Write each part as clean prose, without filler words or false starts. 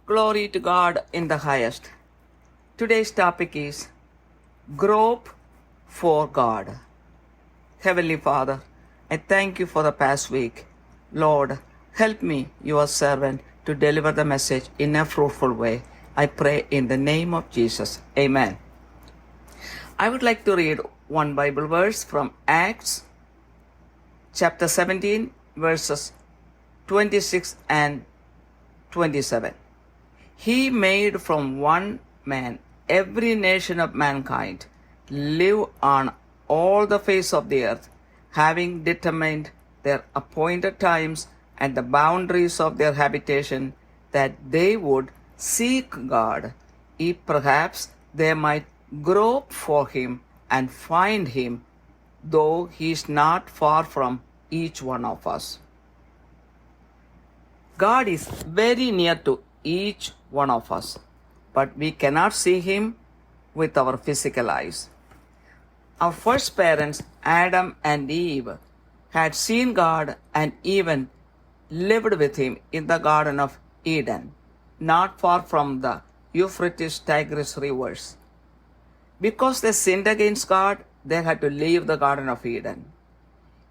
Glory to God in the highest. Today's topic is Grope for God. Heavenly Father, I thank you for the past week. Lord, help me, your servant, to deliver the message in a fruitful way. I pray in the name of Jesus. Amen. I would like to read one Bible verse from Acts chapter 17, verses 26 and 27. He made from one man every nation of mankind live on all the face of the earth, having determined their appointed times and the boundaries of their habitation, that they would seek God, if perhaps they might grope for him and find him, though he is not far from each one of us. God is very near to each one of us, but we cannot see him with our physical eyes. Our first parents, Adam and Eve, had seen God and even lived with him in the Garden of Eden, not far from the Euphrates Tigris rivers. Because they sinned against God, they had to leave the Garden of Eden.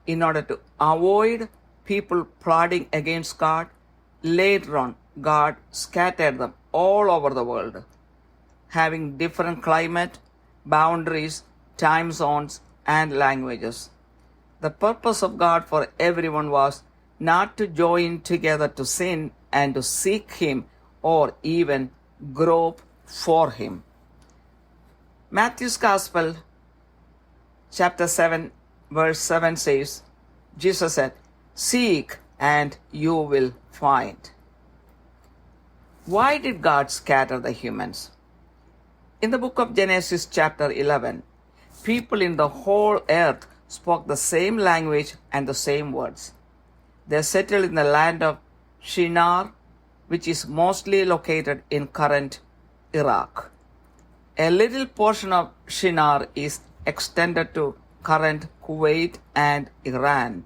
In order to avoid people plotting against God, later on, God scattered them all over the world, having different climate, boundaries, time zones, and languages. The purpose of God for everyone was not to join together to sin and to seek him or even grope for him. Matthew's Gospel, chapter 7, verse 7 says, Jesus said, "Seek and you will find." Why did God scatter the humans? In the book of Genesis chapter 11, people in the whole earth spoke the same language and the same words. They settled in the land of Shinar, which is mostly located in current Iraq. A little portion of Shinar is extended to current Kuwait and Iran.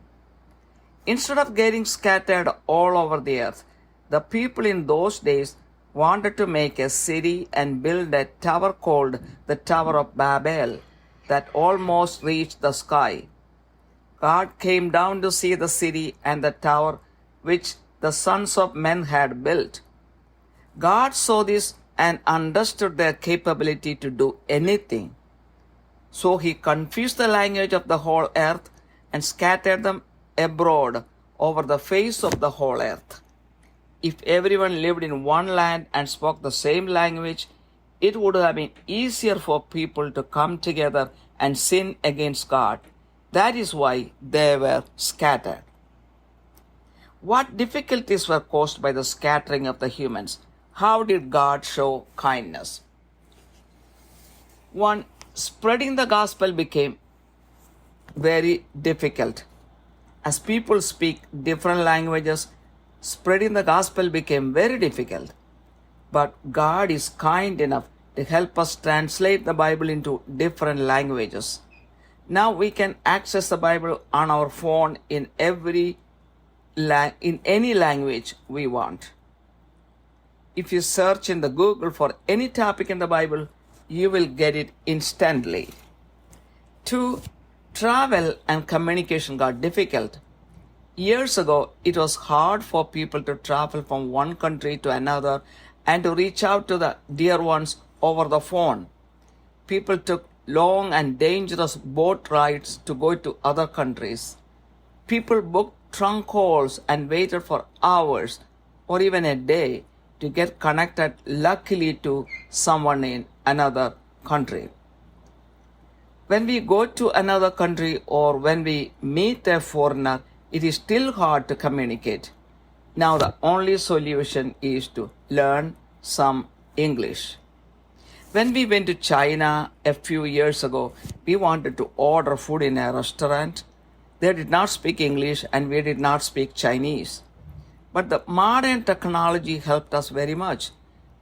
Instead of getting scattered all over the earth, the people in those days wanted to make a city and build a tower called the Tower of Babel that almost reached the sky. God came down to see the city and the tower which the sons of men had built. God saw this and understood their capability to do anything. So he confused the language of the whole earth and scattered them abroad over the face of the whole earth. If everyone lived in one land and spoke the same language, it would have been easier for people to come together and sin against God. That is why they were scattered. What difficulties were caused by the scattering of the humans? How did God show kindness? 1. Spreading the gospel became very difficult. As people speak different languages, spreading the gospel became very difficult. But God is kind enough to help us translate the Bible into different languages. Now we can access the Bible on our phone in any language we want. If you search in the Google for any topic in the Bible, you will get it instantly. 2. Travel and communication got difficult. Years ago, it was hard for people to travel from one country to another and to reach out to the dear ones over the phone. People took long and dangerous boat rides to go to other countries. People booked trunk calls and waited for hours or even a day to get connected luckily to someone in another country. When we go to another country or when we meet a foreigner, it is still hard to communicate. Now the only solution is to learn some English. When we went to China a few years ago, we wanted to order food in a restaurant. They did not speak English and we did not speak Chinese. But the modern technology helped us very much.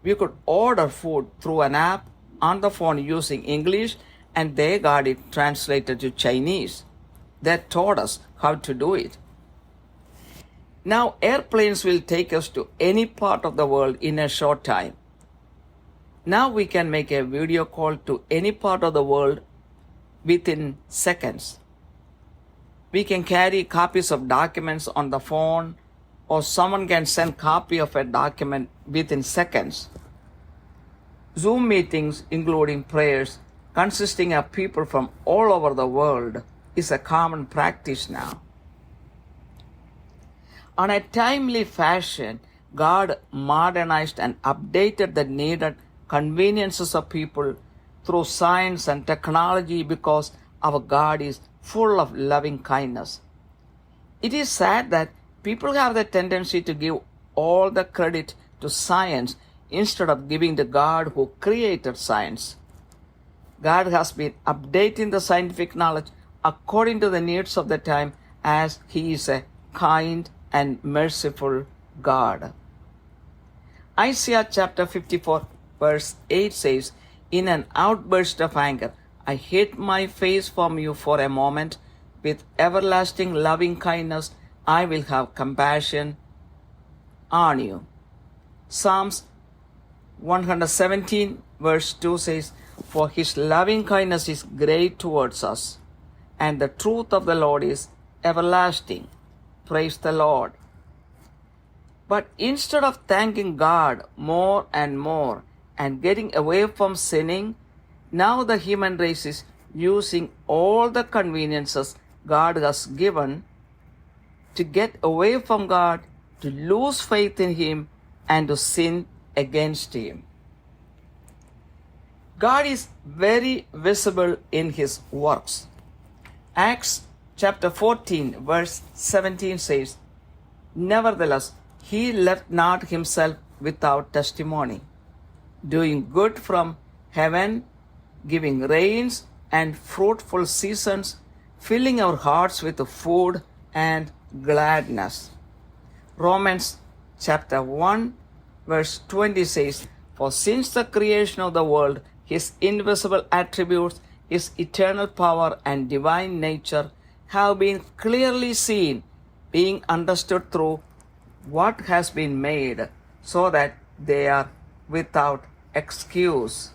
We could order food through an app on the phone using English and they got it translated to Chinese. They taught us how to do it. Now airplanes will take us to any part of the world in a short time. Now we can make a video call to any part of the world within seconds. We can carry copies of documents on the phone, or someone can send copy of a document within seconds. Zoom meetings, including prayers, consisting of people from all over the world, is a common practice now. On a timely fashion, God modernized and updated the needed conveniences of people through science and technology because our God is full of loving kindness. It is sad that people have the tendency to give all the credit to science instead of giving to God who created science. God has been updating the scientific knowledge according to the needs of the time, as He is a kind and merciful God. Isaiah chapter 54 verse 8 says, "In an outburst of anger, I hid my face from you for a moment. With everlasting loving kindness, I will have compassion on you." Psalms 117 verse 2 says, "For His loving kindness is great towards us, and the truth of the Lord is everlasting." Praise the Lord. But instead of thanking God more and more and getting away from sinning, now the human race is using all the conveniences God has given to get away from God, to lose faith in Him, and to sin against Him. God is very visible in His works. Acts chapter 14 verse 17 says, "Nevertheless, He left not Himself without testimony, doing good from heaven, giving rains and fruitful seasons, filling our hearts with food and gladness." Romans chapter 1 verse 20 says, "For since the creation of the world, His invisible attributes, His eternal power and divine nature have been clearly seen, being understood through what has been made, so that they are without excuse."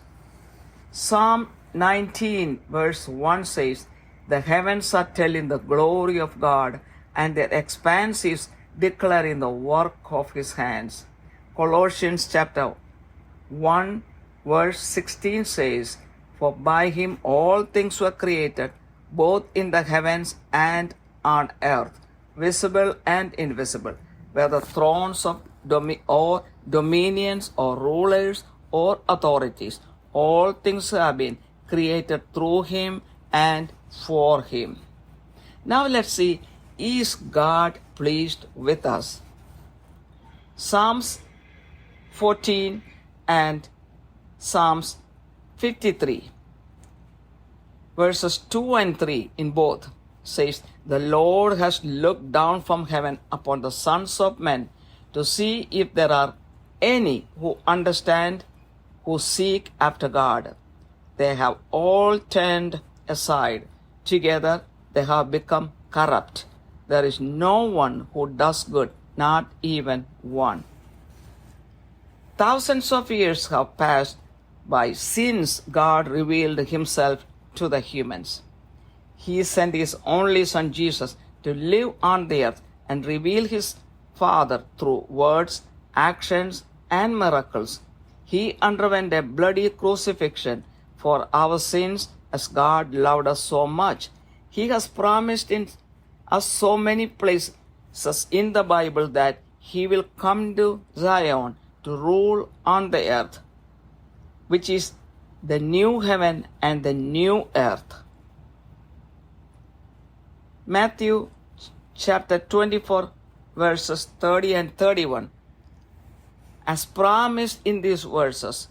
Psalm 19 verse 1 says, "The heavens are telling the glory of God, and their expanse is declaring the work of His hands." Colossians chapter 1 verse 16 says, "For by Him all things were created, both in the heavens and on earth, visible and invisible, whether thrones of or dominions or rulers or authorities. All things have been created through Him and for Him." Now let's see, is God pleased with us? Psalms 14 and Psalms 53 verses 2 and 3 in both says, "The Lord has looked down from heaven upon the sons of men to see if there are any who understand, who seek after God. They have all turned aside. Together they have become corrupt. There is no one who does good, not even one." Thousands of years have passed by since God revealed Himself to the humans. He sent His only Son Jesus to live on the earth and reveal His Father through words, actions, and miracles. He underwent a bloody crucifixion for our sins, as God loved us so much. He has promised in us so many places in the Bible that He will come to Zion to rule on the earth, which is the new heaven and the new earth. Matthew chapter 24 verses 30 and 31. As promised in these verses,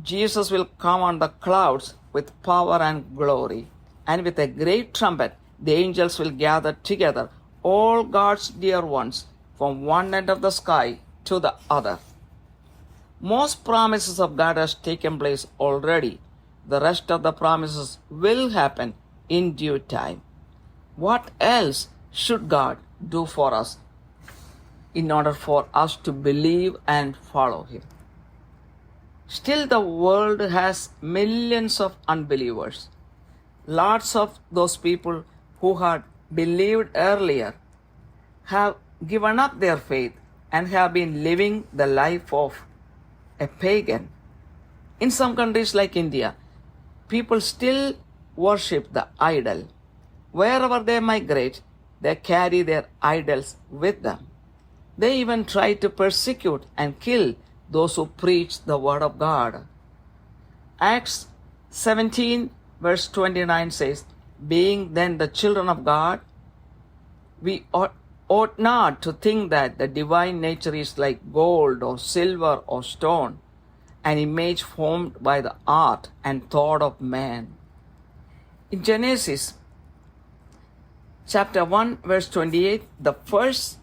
Jesus will come on the clouds with power and glory, and with a great trumpet the angels will gather together all God's dear ones from one end of the sky to the other. Most promises of God has taken place already. The rest of the promises will happen in due time. What else should God do for us? in order for us to believe and follow Him. Still, the world has millions of unbelievers. Lots of those people who had believed earlier have given up their faith and have been living the life of a pagan. In some countries like India, people still worship the idol. Wherever they migrate, they carry their idols with them. They even try to persecute and kill those who preach the word of God. Acts 17 verse 29 says, being then the children of God, we ought not to think that the divine nature is like gold or silver or stone, an image formed by the art and thought of man. In Genesis chapter 1 verse 28, the first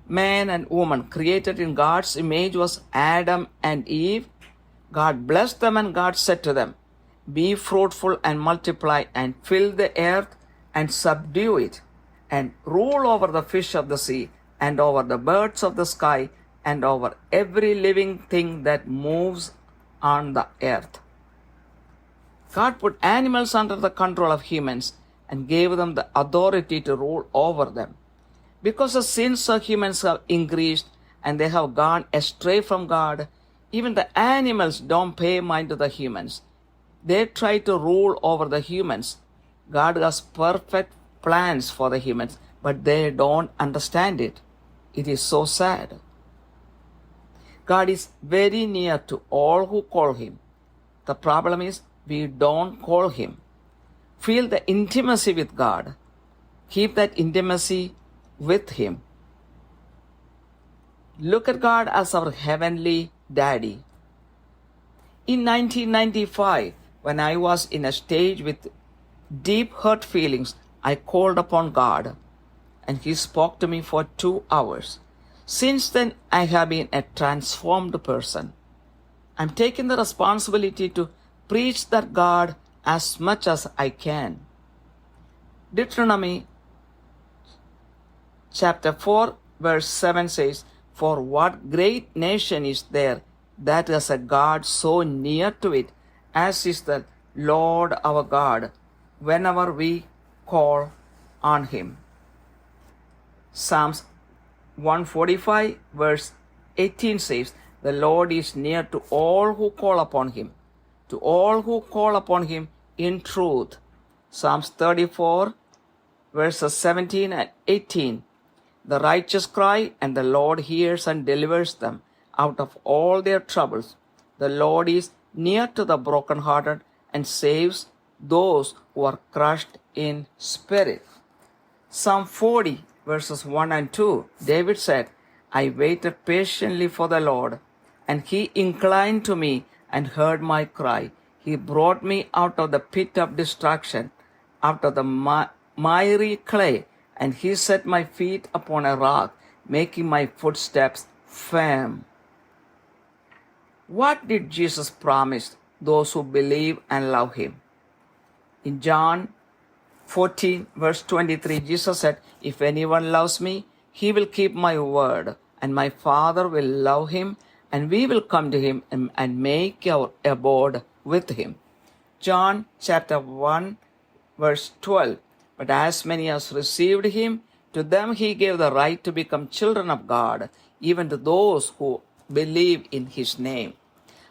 man and woman created in God's image was Adam and Eve. God blessed them and God said to them, be fruitful and multiply and fill the earth and subdue it and rule over the fish of the sea and over the birds of the sky and over every living thing that moves on the earth. God put animals under the control of humans and gave them the authority to rule over them. Because the sins of humans have increased and they have gone astray from God, even the animals don't pay mind to the humans. They try to rule over the humans. God has perfect plans for the humans, but they don't understand it. It is so sad. God is very near to all who call Him. The problem is we don't call Him. Feel the intimacy with God. Keep that intimacy with Him. Look at God as our heavenly daddy. In 1995, when I was in a stage with deep hurt feelings, I called upon God and He spoke to me for 2 hours. Since then, I have been a transformed person. I'm taking the responsibility to preach that God as much as I can. Deuteronomy chapter 4 verse 7 says, for what great nation is there that has a God so near to it as is the Lord our God whenever we call on Him. Psalms 145 verse 18 says, the Lord is near to all who call upon Him, to all who call upon Him in truth. Psalms 34 verses 17 and 18, the righteous cry and the Lord hears and delivers them out of all their troubles. The Lord is near to the brokenhearted and saves those who are crushed in spirit. Psalm 40 verses 1 and 2, David said, I waited patiently for the Lord, and He inclined to me and heard my cry. He brought me out of the pit of destruction, out of the miry clay, and He set my feet upon a rock, making my footsteps firm. What did Jesus promise those who believe and love Him? In John 14 verse 23, Jesus said, if anyone loves me, he will keep my word, and my Father will love him, and we will come to him and make our abode with him. John chapter 1 verse 12, but as many as received Him, to them He gave the right to become children of God, even to those who believe in His name.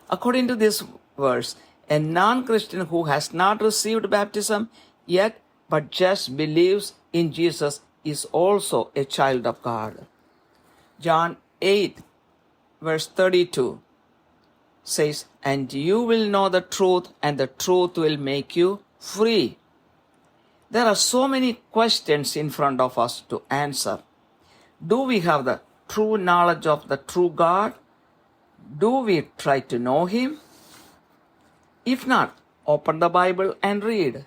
According to this verse, a non-Christian who has not received baptism yet but just believes in Jesus is also a child of God. John 8 verse 32 says, and you will know the truth, and the truth will make you free. There are so many questions in front of us to answer. Do we have the true knowledge of the true God? Do we try to know Him? If not, open the Bible and read.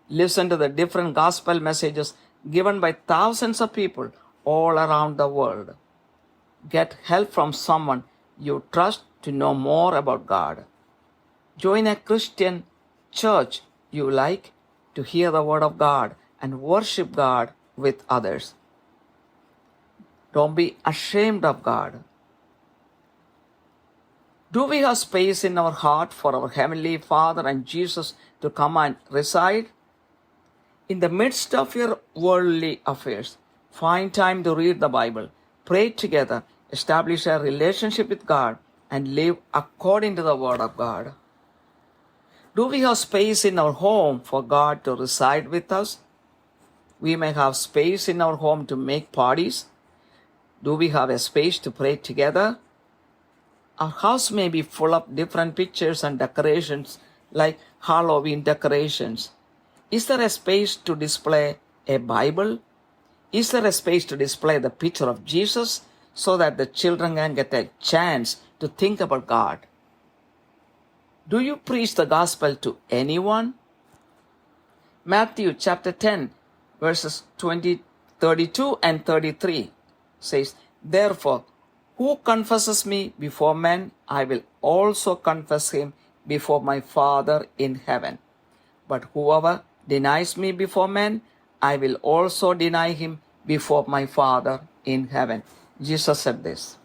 Listen to the different gospel messages given by thousands of people all around the world. Get help from someone you trust to know more about God. Join a Christian church you like to hear the word of God and worship God with others. Don't be ashamed of God. Do we have space in our heart for our Heavenly Father and Jesus to come and reside? In the midst of your worldly affairs, find time to read the Bible, pray together, establish a relationship with God, and live according to the Word of God. Do we have space in our home for God to reside with us? We may have space in our home to make parties. Do we have a space to pray together? Our house may be full of different pictures and decorations like Halloween decorations. Is there a space to display a Bible? Is there a space to display the picture of Jesus so that the children can get a chance to think about God? Do you preach the gospel to anyone? Matthew chapter 10 verses 32 and 33 says, Therefore, who confesses me before men, I will also confess him before my Father in heaven. But whoever denies me before men, I will also deny him before my Father in heaven. Jesus said this.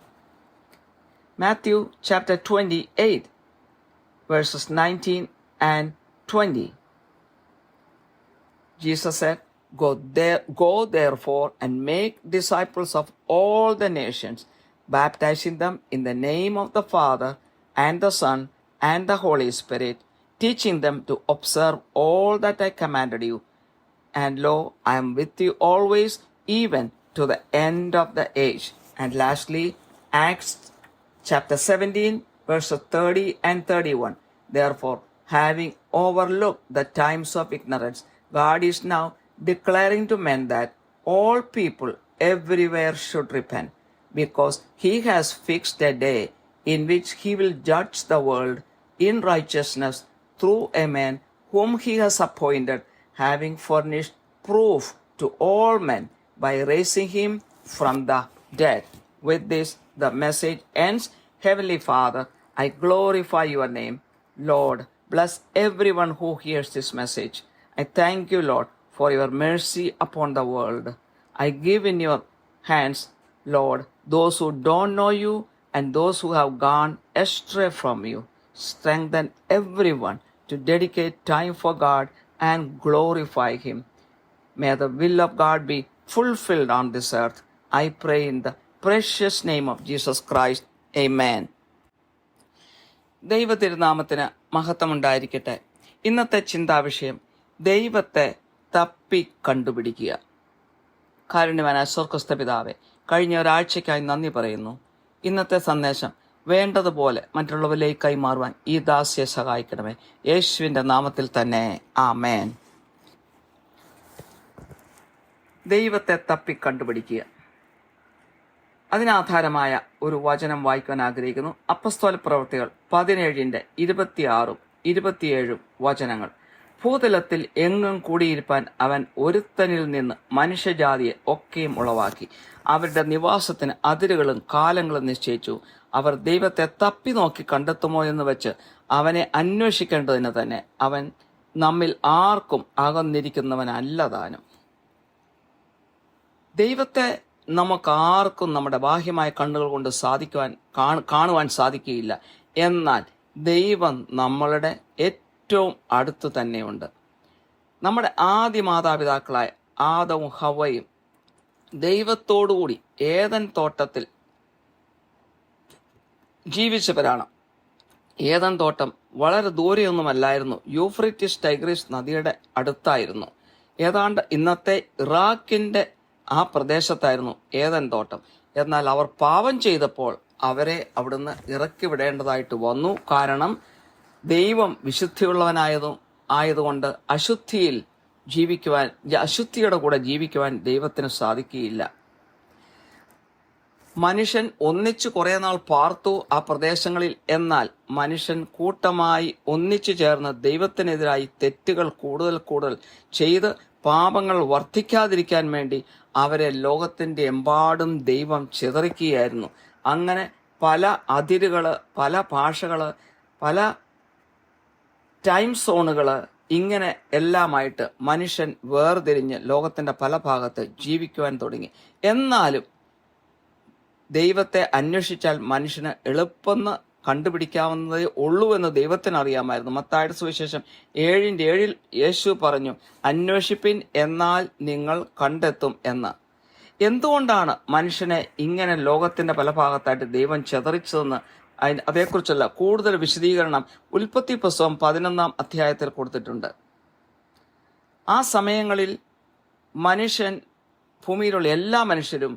Matthew chapter 28 verses 19 and 20. Jesus said, Go therefore and make disciples of all the nations, baptizing them in the name of the Father and the Son and the Holy Spirit, teaching them to observe all that I commanded you. And lo, I am with you always, even to the end of the age. And lastly, Acts chapter 17, verses 30 and 31. Therefore, having overlooked the times of ignorance, God is now declaring to men that all people everywhere should repent, because he has fixed a day in which he will judge the world in righteousness through a man whom he has appointed, having furnished proof to all men by raising him from the dead. With this, the message ends. Heavenly Father, I glorify your name. Lord, bless everyone who hears this message. I thank you, Lord, for your mercy upon the world. I give in your hands, Lord, those who don't know you and those who have gone astray from you. Strengthen everyone to dedicate time for God and glorify him. May the will of God be fulfilled on this earth. I pray in the precious name of Jesus Christ. Amen. ദൈവ തിരുനാമത്തിന് മഹത്വമുണ്ടായിരിക്കട്ടെ. ഇന്നത്തെ ചിന്താവിഷയം ദൈവത്തെ തപ്പി കണ്ടുപിടിക്കുക. കാരുണ്യവാനായ സ്വർഗ്ഗസ്ഥ പിതാവേ, കഴിഞ്ഞ ഒരാഴ്ചയ്ക്കായി നന്ദി പറയുന്നു. ഇന്നത്തെ സന്ദേശം വേണ്ടതുപോലെ മറ്റുള്ളവരിലേക്ക് കൈമാറുവാൻ ഈ ദാസിയെ സഹായിക്കണമേ. യേശുവിൻ്റെ നാമത്തിൽ തന്നെ ആമേൻ. ദൈവത്തെ തപ്പി കണ്ടുപിടിക്കുക. അതിനാധാരമായ ഒരു വചനം വായിക്കുവാൻ ആഗ്രഹിക്കുന്നു. അപ്പസ്തോല പ്രവൃത്തികൾ 17:26, 27 വചനങ്ങൾ. ഭൂതലത്തിൽ എങ്ങും കൂടിയിരിപ്പാൻ അവൻ ഒരുത്തനിൽ നിന്ന് മനുഷ്യജാതിയെ ഒക്കെയും ഉളവാക്കി. അവരുടെ നിവാസത്തിന് അതിരുകളും കാലങ്ങളും നിശ്ചയിച്ചു. അവർ ദൈവത്തെ തപ്പി നോക്കി കണ്ടെത്തുമോ എന്ന് വെച്ച് അവനെ അന്വേഷിക്കേണ്ടതിന് തന്നെ അവൻ നമ്മിൽ ആർക്കും അകന്നിരിക്കുന്നവനല്ല താനും. ദൈവത്തെ നമുക്ക് ആർക്കും നമ്മുടെ ബാഹ്യമായ കണ്ണുകൾ കൊണ്ട് കാണുവാൻ സാധിക്കുകയില്ല. എന്നാൽ ദൈവം നമ്മളുടെ ഏറ്റവും അടുത്ത് തന്നെയുണ്ട്. നമ്മുടെ ആദ്യ മാതാപിതാക്കളായ ആദവും ഹവ്വയും ദൈവത്തോടുകൂടി ഏദൻ തോട്ടത്തിൽ ജീവിച്ചവരാണ്. ഏദൻ തോട്ടം വളരെ ദൂരെയൊന്നുമല്ലായിരുന്നു. യൂഫ്രട്ടീസ് ടൈഗ്രീസ് നദിയുടെ അടുത്തായിരുന്നു. ഏതാണ്ട് ഇന്നത്തെ ഇറാഖിന്റെ ആ പ്രദേശത്തായിരുന്നു ഏദൻ തോട്ടം. എന്നാൽ അവർ പാപം ചെയ്തപ്പോൾ അവരെ അവിടുന്ന് ഇറക്കി വിടേണ്ടതായിട്ട് വന്നു. കാരണം ദൈവം ആയതുകൊണ്ട് അശുദ്ധിയുടെ കൂടെ ജീവിക്കുവാൻ ദൈവത്തിന് സാധിക്കുകയില്ല. മനുഷ്യൻ ഒന്നിച്ചു കുറെ നാൾ പാർത്തു ആ പ്രദേശങ്ങളിൽ. എന്നാൽ മനുഷ്യൻ കൂട്ടമായി ഒന്നിച്ചു ചേർന്ന് ദൈവത്തിനെതിരായി തെറ്റുകൾ കൂടുതൽ ചെയ്ത് പാപങ്ങൾ വർദ്ധിക്കാതിരിക്കാൻ വേണ്ടി അവരെ ലോകത്തിന്റെ എമ്പാടും ദൈവം ചിതറിക്കുകയായിരുന്നു. അങ്ങനെ പല അതിരുകള്, പല ഭാഷകള്, പല ടൈം സോണുകള്, ഇങ്ങനെ എല്ലാമായിട്ട് മനുഷ്യൻ വേർതിരിഞ്ഞ് ലോകത്തിന്റെ പല ഭാഗത്ത് ജീവിക്കുവാൻ തുടങ്ങി. എന്നാലും ദൈവത്തെ അന്വേഷിച്ചാൽ മനുഷ്യന് എളുപ്പമെന്ന് കണ്ടുപിടിക്കാവുന്നതേ ഉള്ളൂ എന്ന് ദൈവത്തിന് അറിയാമായിരുന്നു. മത്തായിയുടെ സുവിശേഷം 7:7 യേശു പറഞ്ഞു, അന്വേഷിപ്പിൻ എന്നാൽ നിങ്ങൾ കണ്ടെത്തും എന്ന്. എന്തുകൊണ്ടാണ് മനുഷ്യനെ ഇങ്ങനെ ലോകത്തിന്റെ പല ഭാഗത്തായിട്ട് ദൈവം ചെതറിച്ചതെന്ന് അതേക്കുറിച്ചുള്ള കൂടുതൽ വിശദീകരണം ഉൽപ്പത്തി പുസ്തകം 11-ാം അധ്യായത്തിൽ കൊടുത്തിട്ടുണ്ട്. ആ സമയങ്ങളിൽ മനുഷ്യൻ, ഭൂമിയിലുള്ള എല്ലാ മനുഷ്യരും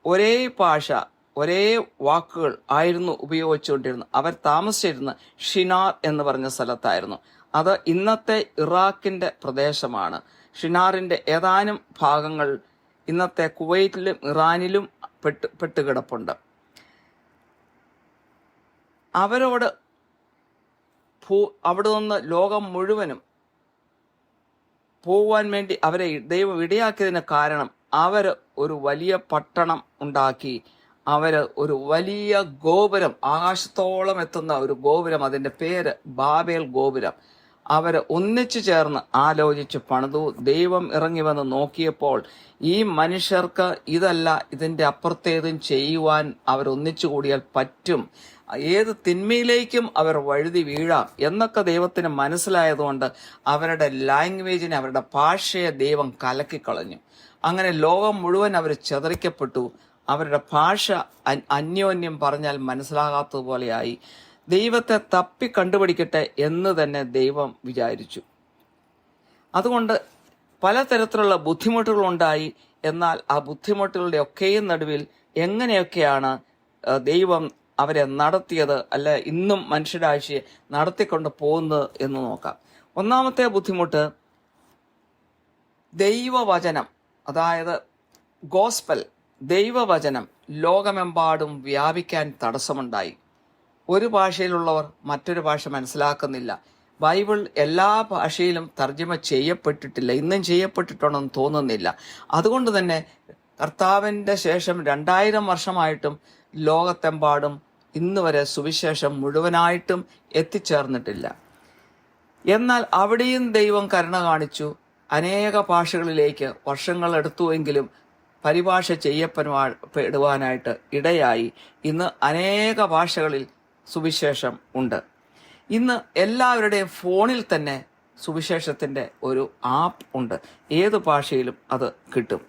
ഒരേ ഭാഷ, ഒരേ വാക്കുകൾ ആയിരുന്നു ഉപയോഗിച്ചുകൊണ്ടിരുന്നത്. അവർ താമസിച്ചിരുന്ന ഷിനാർ എന്ന് പറഞ്ഞ സ്ഥലത്തായിരുന്നു. അത് ഇന്നത്തെ ഇറാഖിന്റെ പ്രദേശമാണ്. ഷിനാറിന്റെ ഏതാനും ഭാഗങ്ങൾ ഇന്നത്തെ കുവൈറ്റിലും ഇറാനിലും പെട്ടുകിടപ്പുണ്ട്. അവരോട് അവിടെ നിന്ന് ലോകം മുഴുവനും പോകുവാൻ വേണ്ടി അവരെ ദൈവം ഇടയാക്കിയതിന് കാരണം അവർ ഒരു വലിയ പട്ടണം ഉണ്ടാക്കി. അവർ ഒരു വലിയ ഗോപുരം, ആകാശത്തോളം എത്തുന്ന ഒരു ഗോപുരം, അതിൻ്റെ പേര് ബാബേൽ ഗോപുരം, അവർ ഒന്നിച്ചു ചേർന്ന് ആലോചിച്ച് പണിതു. ദൈവം ഇറങ്ങി വന്ന് നോക്കിയപ്പോൾ ഈ മനുഷ്യർക്ക് ഇതല്ല, ഇതിൻ്റെ അപ്പുറത്തേതും ചെയ്യുവാൻ അവർ ഒന്നിച്ചു കൂടിയാൽ പറ്റും, ഏത് തിന്മയിലേക്കും അവർ വഴുതി വീഴാം എന്നൊക്കെ ദൈവത്തിന് മനസ്സിലായതുകൊണ്ട് അവരുടെ ലാംഗ്വേജിനെ, അവരുടെ ഭാഷയെ ദൈവം കലക്കിക്കളഞ്ഞു. അങ്ങനെ ലോകം മുഴുവൻ അവർ ചിതറിക്കപ്പെട്ടു. അവരുടെ ഭാഷ അന്യോന്യം പറഞ്ഞാൽ മനസ്സിലാകാത്തതുപോലെയായി. ദൈവത്തെ തപ്പി കണ്ടുപിടിക്കട്ടെ എന്ന് തന്നെ ദൈവം വിചാരിച്ചു. അതുകൊണ്ട് പലതരത്തിലുള്ള ബുദ്ധിമുട്ടുകളുണ്ടായി. എന്നാൽ ആ ബുദ്ധിമുട്ടുകളുടെ ഒക്കെയും നടുവിൽ എങ്ങനെയൊക്കെയാണ് ദൈവം അവരെ നടത്തിയത്, അല്ല ഇന്നും മനുഷ്യരാശിയെ നടത്തിക്കൊണ്ട് പോകുന്നത് എന്ന് നോക്കാം. ഒന്നാമത്തെ ബുദ്ധിമുട്ട്, ദൈവവചനം, അതായത് ഗോസ്പൽ, ദൈവവചനം ലോകമെമ്പാടും വ്യാപിക്കാൻ തടസ്സമുണ്ടായി. ഒരു ഭാഷയിലുള്ളവർ മറ്റൊരു ഭാഷ മനസ്സിലാക്കുന്നില്ല. ബൈബിൾ എല്ലാ ഭാഷയിലും തർജ്ജമ ചെയ്യപ്പെട്ടിട്ടില്ല, ഇന്നും ചെയ്യപ്പെട്ടിട്ടുണ്ടെന്ന് തോന്നുന്നില്ല. അതുകൊണ്ട് തന്നെ കർത്താവിൻ്റെ ശേഷം 2000 വർഷമായിട്ടും ലോകത്തെമ്പാടും ഇന്ന് വരെ സുവിശേഷം മുഴുവനായിട്ടും എത്തിച്ചേർന്നിട്ടില്ല. എന്നാൽ അവിടെയും ദൈവം കരുണ കാണിച്ചു. അനേക ഭാഷകളിലേക്ക് വർഷങ്ങളെടുത്തുവെങ്കിലും പരിഭാഷ ചെയ്യപ്പെടുവാനായിട്ട് ഇടയായി. ഇന്ന് അനേക ഭാഷകളിൽ സുവിശേഷം ഉണ്ട്. ഇന്ന് എല്ലാവരുടെയും ഫോണിൽ തന്നെ സുവിശേഷത്തിൻ്റെ ഒരു ആപ്പ് ഉണ്ട്. ഏത് ഭാഷയിലും അത് കിട്ടും.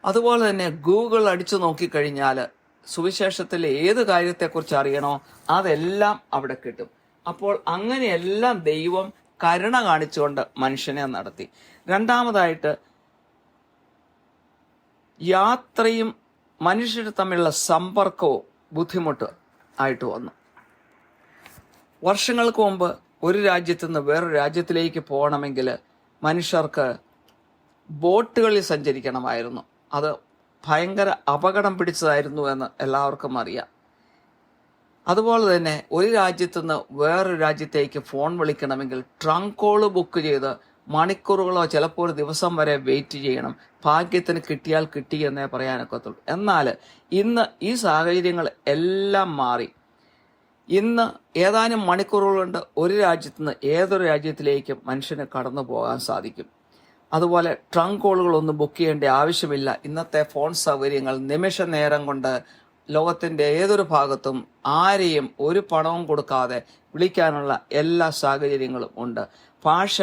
അതുപോലെ തന്നെ ഗൂഗിൾ അടിച്ചു നോക്കിക്കഴിഞ്ഞാൽ സുവിശേഷത്തിലെ ഏത് കാര്യത്തെക്കുറിച്ച് അറിയണോ അതെല്ലാം അവിടെ കിട്ടും. അപ്പോൾ അങ്ങനെയെല്ലാം ദൈവം കരുണ കാണിച്ചുകൊണ്ട് മനുഷ്യനെ നടത്തി. രണ്ടാമതായിട്ട്, യാത്രയും മനുഷ്യർ തമ്മിലുള്ള സമ്പർക്കവും ബുദ്ധിമുട്ട് ആയിട്ട് വന്നു. വർഷങ്ങൾക്ക് മുമ്പ് ഒരു രാജ്യത്തു നിന്ന് വേറൊരു രാജ്യത്തിലേക്ക് പോകണമെങ്കിൽ മനുഷ്യർക്ക് ബോട്ടുകളിൽ സഞ്ചരിക്കണമായിരുന്നു. അത് ഭയങ്കര അപകടം പിടിച്ചതായിരുന്നു എന്ന് എല്ലാവർക്കും അറിയാം. അതുപോലെ തന്നെ ഒരു രാജ്യത്തു നിന്ന് വേറൊരു രാജ്യത്തേക്ക് ഫോൺ വിളിക്കണമെങ്കിൽ ട്രങ്ക് കോള് ബുക്ക് ചെയ്ത് മണിക്കൂറുകളോ ചിലപ്പോൾ ഒരു ദിവസം വരെ വെയിറ്റ് ചെയ്യണം. ഭാഗ്യത്തിന് കിട്ടിയാൽ കിട്ടി എന്നേ പറയാനൊക്കത്തുള്ളൂ. എന്നാൽ ഇന്ന് ഈ സാഹചര്യങ്ങൾ എല്ലാം മാറി. ഇന്ന് ഏതാനും മണിക്കൂറുകൾ കൊണ്ട് ഒരു രാജ്യത്ത് നിന്ന് ഏതൊരു രാജ്യത്തിലേക്കും മനുഷ്യന് കടന്നു പോകാൻ സാധിക്കും. അതുപോലെ ട്രങ്ക് കോളുകളൊന്നും ബുക്ക് ചെയ്യേണ്ട ആവശ്യമില്ല. ഇന്നത്തെ ഫോൺ സൗകര്യങ്ങൾ നിമിഷ നേരം കൊണ്ട് ലോകത്തിൻ്റെ ഏതൊരു ഭാഗത്തും ആരെയും ഒരു പണവും കൊടുക്കാതെ വിളിക്കാനുള്ള എല്ലാ സാഹചര്യങ്ങളും ഉണ്ട്. ഭാഷ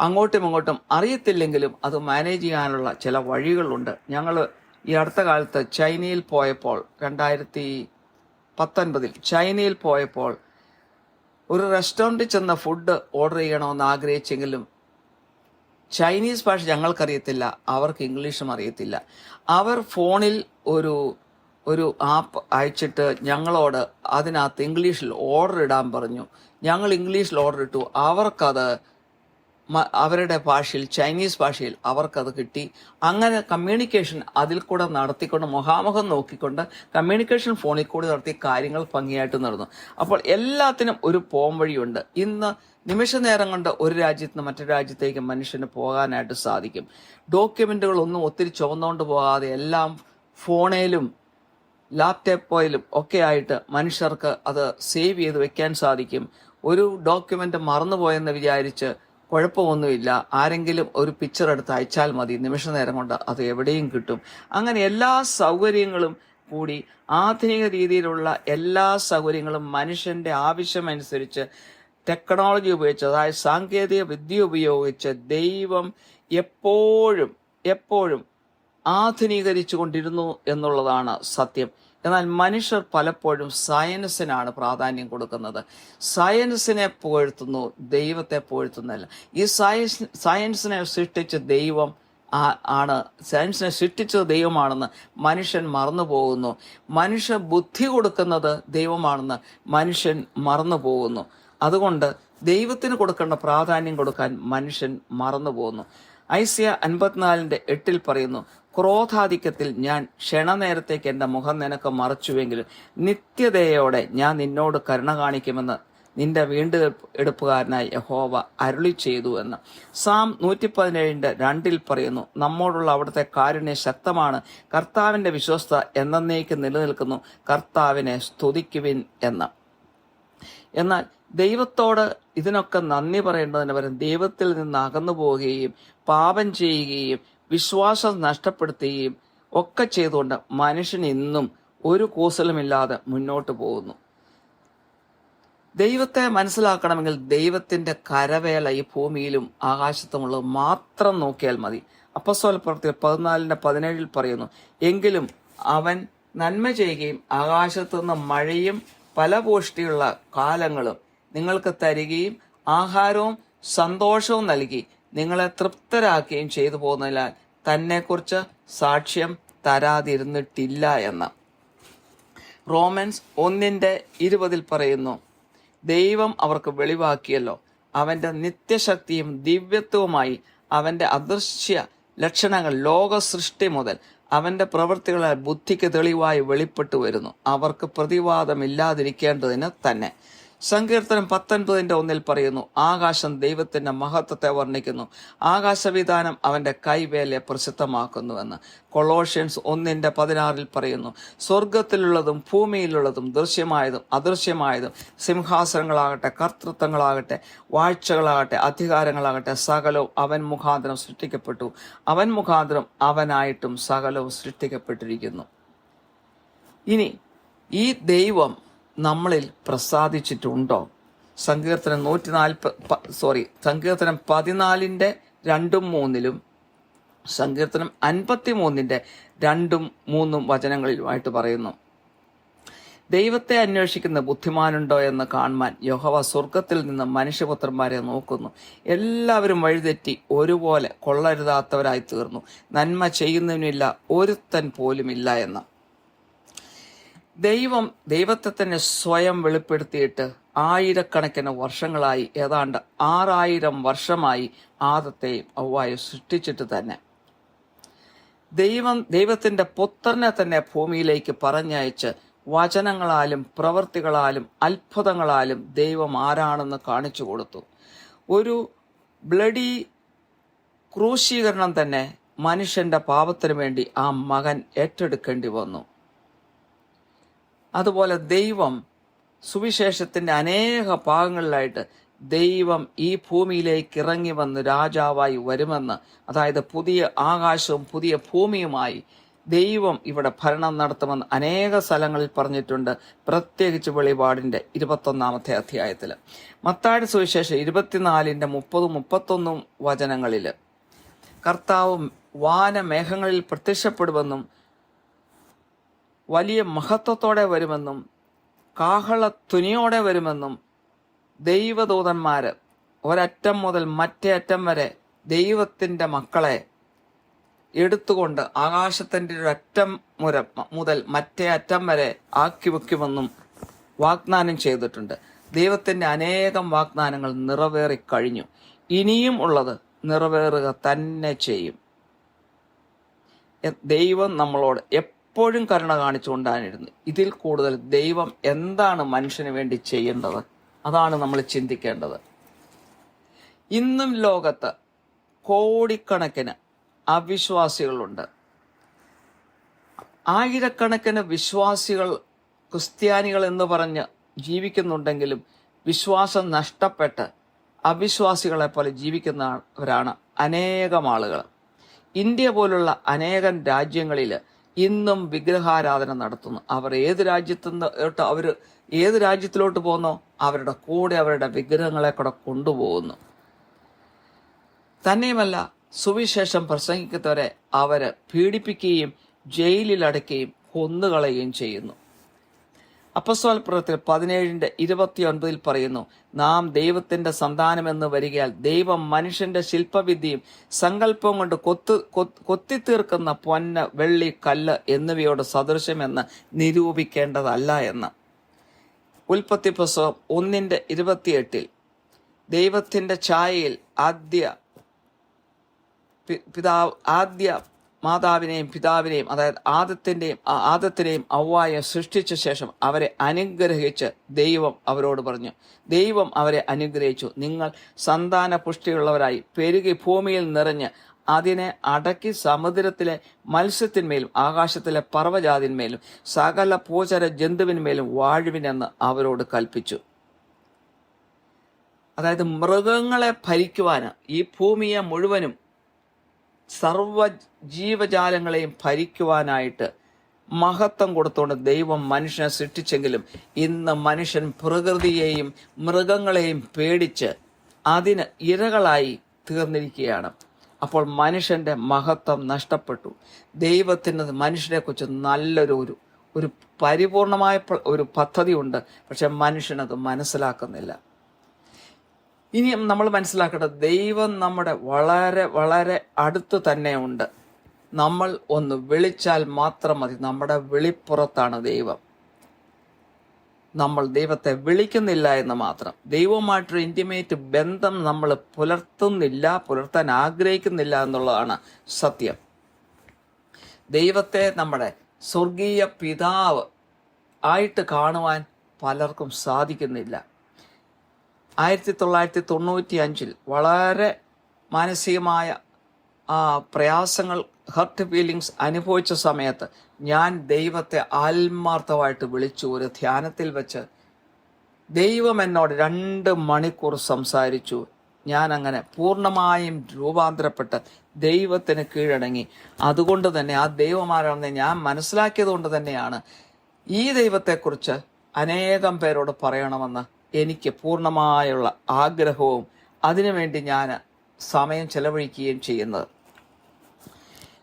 അങ്ങോട്ടും ഇങ്ങോട്ടും അറിയത്തില്ലെങ്കിലും അത് മാനേജ് ചെയ്യാനുള്ള ചില വഴികളുണ്ട്. ഞങ്ങൾ ഈ അടുത്ത കാലത്ത് ചൈനയിൽ പോയപ്പോൾ, 2019 ചൈനയിൽ പോയപ്പോൾ ഒരു റെസ്റ്റോറൻറ്റിൽ ചെന്ന് ഫുഡ് ഓർഡർ ചെയ്യണമെന്ന് ആഗ്രഹിച്ചെങ്കിലും ചൈനീസ് ഭാഷ ഞങ്ങൾക്കറിയത്തില്ല, അവർക്ക് ഇംഗ്ലീഷും അറിയത്തില്ല. അവർ ഫോണിൽ ഒരു ആപ്പ് അയച്ചിട്ട് ഞങ്ങളോട് അതിനകത്ത് ഇംഗ്ലീഷിൽ ഓർഡർ ഇടാൻ പറഞ്ഞു. ഞങ്ങൾ ഇംഗ്ലീഷിൽ ഓർഡർ ഇട്ടു. അവർക്കത് അവരുടെ ഭാഷയിൽ, ചൈനീസ് ഭാഷയിൽ അവർക്കത് കിട്ടി. അങ്ങനെ കമ്മ്യൂണിക്കേഷൻ അതിൽ കൂടെ നടത്തിക്കൊണ്ട്, മുഖാമുഖം നോക്കിക്കൊണ്ട് കമ്മ്യൂണിക്കേഷൻ ഫോണിൽ കൂടി നടത്തി കാര്യങ്ങൾ ഭംഗിയായിട്ട് നടന്നു. അപ്പോൾ എല്ലാത്തിനും ഒരു പോം വഴിയുണ്ട്. ഇന്ന് നിമിഷ നേരം കൊണ്ട് ഒരു രാജ്യത്ത് നിന്ന് മറ്റൊരു രാജ്യത്തേക്ക് മനുഷ്യന് പോകാനായിട്ട് സാധിക്കും. ഡോക്യുമെന്റുകളൊന്നും ഒത്തിരി ചുവന്നുകൊണ്ട് പോകാതെ എല്ലാം ഫോണിലും ലാപ്ടോപ്പിലും ഒക്കെ ആയിട്ട് മനുഷ്യർക്ക് അത് സേവ് ചെയ്ത് വെക്കാൻ സാധിക്കും. ഒരു ഡോക്യുമെന്റ് മറന്നുപോയെന്ന് വിചാരിച്ച് കുഴപ്പമൊന്നുമില്ല. ആരെങ്കിലും ഒരു പിക്ചർ എടുത്ത് അയച്ചാൽ മതി, നിമിഷ നേരം കൊണ്ട് അത് എവിടെയും കിട്ടും. അങ്ങനെ എല്ലാ സൗകര്യങ്ങളും കൂടി ആധുനിക രീതിയിലുള്ള എല്ലാ സൗകര്യങ്ങളും മനുഷ്യന്റെ ആവശ്യമനുസരിച്ച് ടെക്നോളജി ഉപയോഗിച്ച്, അതായത് സാങ്കേതിക വിദ്യ ഉപയോഗിച്ച് ദൈവം എപ്പോഴും എപ്പോഴും ആധുനീകരിച്ചു കൊണ്ടിരുന്നു എന്നുള്ളതാണ് സത്യം. എന്നാൽ മനുഷ്യർ പലപ്പോഴും സയൻസിനാണ് പ്രാധാന്യം കൊടുക്കുന്നത്. സയൻസിനെ പുകഴ്ത്തുന്നു, ദൈവത്തെ പുകഴ്ത്തുന്നില്ല. ഈ സയൻസിനെ സൃഷ്ടിച്ച ദൈവം ആണ്, സയൻസിനെ സൃഷ്ടിച്ചത് ദൈവമാണെന്ന് മനുഷ്യൻ മറന്നു പോകുന്നു. മനുഷ്യ ബുദ്ധി കൊടുക്കുന്നത് ദൈവമാണെന്ന് മനുഷ്യൻ മറന്നു പോകുന്നു. അതുകൊണ്ട് ദൈവത്തിന് കൊടുക്കേണ്ട പ്രാധാന്യം കൊടുക്കാൻ മനുഷ്യൻ മറന്നു പോകുന്നു. ഐസിയ 54:8 പറയുന്നു, ക്രോധാധിക്യത്തിൽ ഞാൻ ക്ഷണനേരത്തേക്ക് എൻ്റെ മുഖം നിനക്ക് മറച്ചുവെങ്കിലും നിത്യതയോടെ ഞാൻ നിന്നോട് കരുണ കാണിക്കുമെന്ന് നിന്റെ വീണ്ടെടുപ്പുകാരനായി യഹോവ അരുളി ചെയ്തു എന്ന്. സാം 117:2 പറയുന്നു, നമ്മോടുള്ള അവിടുത്തെ കാരുണ്യം ശക്തമാണ്, കർത്താവിന്റെ വിശ്വസ്ത എന്നേക്ക് നിലനിൽക്കുന്നു, കർത്താവിനെ സ്തുതിക്കുവിൻ എന്ന്. എന്നാൽ ദൈവത്തോട് ഇതിനൊക്കെ നന്ദി പറയേണ്ടതിന് പകരം ദൈവത്തിൽ നിന്ന് അകന്നു പോവുകയും പാപം ചെയ്യുകയും വിശ്വാസം നഷ്ടപ്പെടുത്തുകയും ഒക്കെ ചെയ്തുകൊണ്ട് മനുഷ്യൻ ഇന്നും ഒരു കൂസലുമില്ലാതെ മുന്നോട്ട് പോകുന്നു. ദൈവത്തെ മനസ്സിലാക്കണമെങ്കിൽ ദൈവത്തിന്റെ കരവേല ഈ ഭൂമിയിലും ആകാശത്തുമുള്ളത് മാത്രം നോക്കിയാൽ മതി. അപ്പോസ്തല പ്രവൃത്തികൾ 14:17 പറയുന്നു, എങ്കിലും അവൻ നന്മ ചെയ്യുകയും ആകാശത്തുനിന്ന് മഴയും ഫലപുഷ്ടിയുള്ള കാലങ്ങളും നിങ്ങൾക്ക് തരികയും ആഹാരവും സന്തോഷവും നൽകി നിങ്ങളെ തൃപ്തരാക്കുകയും ചെയ്തു പോകുന്നതിനാൽ തന്നെക്കുറിച്ച് സാക്ഷ്യം തരാതിരുന്നിട്ടില്ല എന്ന്. റോമൻസ് 1:20 പറയുന്നു, ദൈവം അവർക്ക് വെളിവാക്കിയല്ലോ, അവന്റെ നിത്യശക്തിയും ദിവ്യത്വവുമായി അവന്റെ അദൃശ്യ ലക്ഷണങ്ങൾ ലോക സൃഷ്ടി മുതൽ അവന്റെ പ്രവൃത്തികളാൽ ബുദ്ധിക്ക് തെളിവായി വെളിപ്പെട്ടു വരുന്നു, അവർക്ക് പ്രതിവാദമില്ലാതിരിക്കേണ്ടതിന് തന്നെ. സങ്കീർത്തനം 19:1 പറയുന്നു, ആകാശം ദൈവത്തിന്റെ മഹത്വത്തെ വർണ്ണിക്കുന്നു, ആകാശവിധാനം അവന്റെ കൈവേലയെ പ്രസിദ്ധമാക്കുന്നുവെന്ന്. കൊളോഷ്യൻസ് 1:16 പറയുന്നു, സ്വർഗത്തിലുള്ളതും ഭൂമിയിലുള്ളതും ദൃശ്യമായതും അദൃശ്യമായതും സിംഹാസനങ്ങളാകട്ടെ, കർത്തൃത്വങ്ങളാകട്ടെ, വാഴ്ചകളാകട്ടെ, അധികാരങ്ങളാകട്ടെ, സകലവും അവൻ മുഖാന്തരം സൃഷ്ടിക്കപ്പെട്ടു, അവൻ മുഖാന്തരം അവനായിട്ടും സകലവും സൃഷ്ടിക്കപ്പെട്ടിരിക്കുന്നു. ഇനി ഈ ദൈവം നമ്മളിൽ പ്രസാദിച്ചിട്ടുണ്ടോ? സങ്കീർത്തനം 14:2 സങ്കീർത്തനം 53:2-3 വചനങ്ങളിലുമായിട്ട് പറയുന്നു, ദൈവത്തെ അന്വേഷിക്കുന്ന ബുദ്ധിമാനുണ്ടോ എന്ന് കാണുവാൻ യഹോവ സ്വർഗത്തിൽ നിന്ന് മനുഷ്യപുത്രന്മാരെ നോക്കുന്നു. എല്ലാവരും വഴിതെറ്റി ഒരുപോലെ കൊള്ളരുതാത്തവരായി തീർന്നു, നന്മ ചെയ്യുന്നതിനില്ല ഒരുത്തൻ പോലുമില്ല എന്ന്. ദൈവത്തെ തന്നെ സ്വയം വെളിപ്പെടുത്തിയിട്ട് ആയിരക്കണക്കിന് വർഷങ്ങളായി, ഏതാണ്ട് 6000 വർഷമായി ആദത്തെയും ഹവ്വായെയും സൃഷ്ടിച്ചിട്ട് തന്നെ ദൈവത്തിന്റെ പുത്രനെ തന്നെ ഭൂമിയിലേക്ക് പറഞ്ഞയച്ച് വചനങ്ങളാലും പ്രവൃത്തികളാലും അത്ഭുതങ്ങളാലും ദൈവം ആരാണെന്ന് കാണിച്ചു കൊടുത്തു. ഒരു ബ്ലഡി ക്രൂശീകരണം തന്നെ മനുഷ്യന്റെ പാപത്തിനു വേണ്ടി ആ മകൻ ഏറ്റെടുക്കേണ്ടി വന്നു. അതുപോലെ ദൈവം സുവിശേഷത്തിന്റെ അനേക ഭാഗങ്ങളിലായിട്ട് ദൈവം ഈ ഭൂമിയിലേക്ക് ഇറങ്ങി വന്ന് രാജാവായി വരുമെന്ന്, അതായത് പുതിയ ആകാശവും പുതിയ ഭൂമിയുമായി ദൈവം ഇവിടെ ഭരണം നടത്തുമെന്ന് അനേക സ്ഥലങ്ങളിൽ പറഞ്ഞിട്ടുണ്ട്. പ്രത്യേകിച്ച് വെളിപാടിന്റെ 21-ാമത്തെ അധ്യായത്തിൽ. മത്തായിയുടെ സുവിശേഷം 24:30-31 വചനങ്ങളിൽ കർത്താവ് വാനമേഘങ്ങളിൽ പ്രത്യക്ഷപ്പെടുമെന്നും വലിയ മഹത്വത്തോടെ വരുമെന്നും കാഹളധ്വനിയോടെ വരുമെന്നും ദൈവദൂതന്മാര് ഒരറ്റം മുതൽ മറ്റേ അറ്റം വരെ ദൈവത്തിന്റെ മക്കളെ എടുത്തുകൊണ്ട് ആകാശത്തിന്റെ ഒരറ്റം മുതൽ മറ്റേ അറ്റം വരെ ആക്കി വെക്കുമെന്നും വാഗ്ദാനം ചെയ്തിട്ടുണ്ട്. ദൈവത്തിന്റെ അനേകം വാഗ്ദാനങ്ങൾ നിറവേറിക്കഴിഞ്ഞു, ഇനിയും ഉള്ളത് നിറവേറുക തന്നെ ചെയ്യും. ദൈവം നമ്മളോട് എപ്പോഴും കരുണ കാണിച്ചുകൊണ്ടാണിരുന്നു. ഇതിൽ കൂടുതൽ ദൈവം എന്താണ് മനുഷ്യന് വേണ്ടി ചെയ്യേണ്ടത്? അതാണ് നമ്മൾ ചിന്തിക്കേണ്ടത്. ഇന്നും ലോകത്ത് കോടിക്കണക്കിന് അവിശ്വാസികളുണ്ട്. ആയിരക്കണക്കിന് വിശ്വാസികൾ ക്രിസ്ത്യാനികൾ എന്ന് പറഞ്ഞ് ജീവിക്കുന്നുണ്ടെങ്കിലും വിശ്വാസം നഷ്ടപ്പെട്ട് അവിശ്വാസികളെ പോലെ ജീവിക്കുന്നവരാണ് അനേകം ആളുകൾ. ഇന്ത്യ പോലുള്ള അനേകം രാജ്യങ്ങളിൽ ഇന്നും വിഗ്രഹാരാധന നടത്തുന്നു. അവർ ഏത് രാജ്യത്തിലോട്ട് പോകുന്നോ അവരുടെ കൂടെ അവരുടെ വിഗ്രഹങ്ങളെ കൂടെ കൊണ്ടുപോകുന്നു. തന്നെയുമല്ല, സുവിശേഷം പ്രസംഗിക്കുന്നവരെ അവര് പീഡിപ്പിക്കുകയും ജയിലിൽ അടയ്ക്കുകയും കൊന്നുകളയുകയും ചെയ്യുന്നു. അപ്പോസ്തല പ്രവൃത്തികൾ 17:29 പറയുന്നു, നാം ദൈവത്തിന്റെ സന്താനമെന്ന് വരികയാൽ ദൈവം മനുഷ്യന്റെ ശില്പവിദ്യയും സങ്കല്പവും കൊണ്ട് കൊത്തിത്തീർക്കുന്ന പൊന്ന്, വെള്ളി, കല്ല് എന്നിവയോട് സദൃശ്യമെന്ന് നിരൂപിക്കേണ്ടതല്ല എന്ന്. ഉൽപ്പത്തി പുസ്തകം 1:28 ദൈവത്തിന്റെ ഛായയിൽ ആദ്യ മാതാവിനെയും പിതാവിനെയും, അതായത് ആദത്തിനെയും ഔവ്വായെയും സൃഷ്ടിച്ച ശേഷം അവരെ അനുഗ്രഹിച്ച് ദൈവം അവരോട് പറഞ്ഞു, ദൈവം അവരെ അനുഗ്രഹിച്ചു, നിങ്ങൾ സന്താന പുഷ്ടിയുള്ളവരായി പെരുകി ഭൂമിയിൽ നിറഞ്ഞ് അതിനെ അടക്കി സമുദ്രത്തിലെ മത്സ്യത്തിന്മേലും ആകാശത്തിലെ പർവ്വജാതിന്മേലും സകല ഭൂചര ജന്തുവിന്മേലും വാഴുവിനെന്ന് അവരോട് കൽപ്പിച്ചു. അതായത് മൃഗങ്ങളെ ഭരിക്കുവാന്, ഈ ഭൂമിയെ മുഴുവനും സർവ ജീവജാലങ്ങളെയും ഭരിക്കുവാനായിട്ട് മഹത്വം കൊടുത്തുകൊണ്ട് ദൈവം മനുഷ്യനെ സൃഷ്ടിച്ചെങ്കിലും ഇന്ന് മനുഷ്യൻ പ്രകൃതിയെയും മൃഗങ്ങളെയും പേടിച്ച് അതിന് ഇരകളായി തീർന്നിരിക്കുകയാണ്. അപ്പോൾ മനുഷ്യന്റെ മഹത്വം നഷ്ടപ്പെട്ടു. ദൈവത്തിന് മനുഷ്യനെക്കുറിച്ച് നല്ലൊരു പരിപൂർണമായ ഒരു പദ്ധതിയുണ്ട്. പക്ഷെ മനുഷ്യനത് മനസ്സിലാക്കുന്നില്ല. ഇനിയും നമ്മൾ മനസ്സിലാക്കേണ്ടത്, ദൈവം നമ്മുടെ വളരെ വളരെ അടുത്ത് തന്നെ ഉണ്ട്. നമ്മൾ ഒന്ന് വിളിച്ചാൽ മാത്രം മതി. നമ്മുടെ വിളിപ്പുറത്താണ് ദൈവം. നമ്മൾ ദൈവത്തെ വിളിക്കുന്നില്ല എന്ന് മാത്രം. ദൈവവുമായിട്ടൊരു ഇന്റിമേറ്റ് ബന്ധം നമ്മൾ പുലർത്താൻ ആഗ്രഹിക്കുന്നില്ല എന്നുള്ളതാണ് സത്യം. ദൈവത്തെ നമ്മുടെ സ്വർഗീയ പിതാവ് ആയിട്ട് കാണുവാൻ പലർക്കും സാധിക്കുന്നില്ല. 1995 വളരെ മാനസികമായ പ്രയാസങ്ങൾ, ഹർട്ട് ഫീലിങ്സ് അനുഭവിച്ച സമയത്ത് ഞാൻ ദൈവത്തെ ആത്മാർത്ഥമായിട്ട് വിളിച്ചു. ഒരു ധ്യാനത്തിൽ വെച്ച് ദൈവം എന്നോട് 2 മണിക്കൂർ സംസാരിച്ചു. ഞാൻ അങ്ങനെ പൂർണ്ണമായും രൂപാന്തരപ്പെട്ട് ദൈവത്തിന് കീഴടങ്ങി. അതുകൊണ്ട് തന്നെ ആ ദൈവമാരാണെന്ന് ഞാൻ മനസ്സിലാക്കിയത് കൊണ്ട് തന്നെയാണ് ഈ ദൈവത്തെക്കുറിച്ച് അനേകം പേരോട് പറയണമെന്ന് എനിക്ക് പൂർണ്ണമായുള്ള ആഗ്രഹവും അതിനുവേണ്ടി ഞാൻ സമയം ചെലവഴിക്കുകയും ചെയ്യുന്നത്.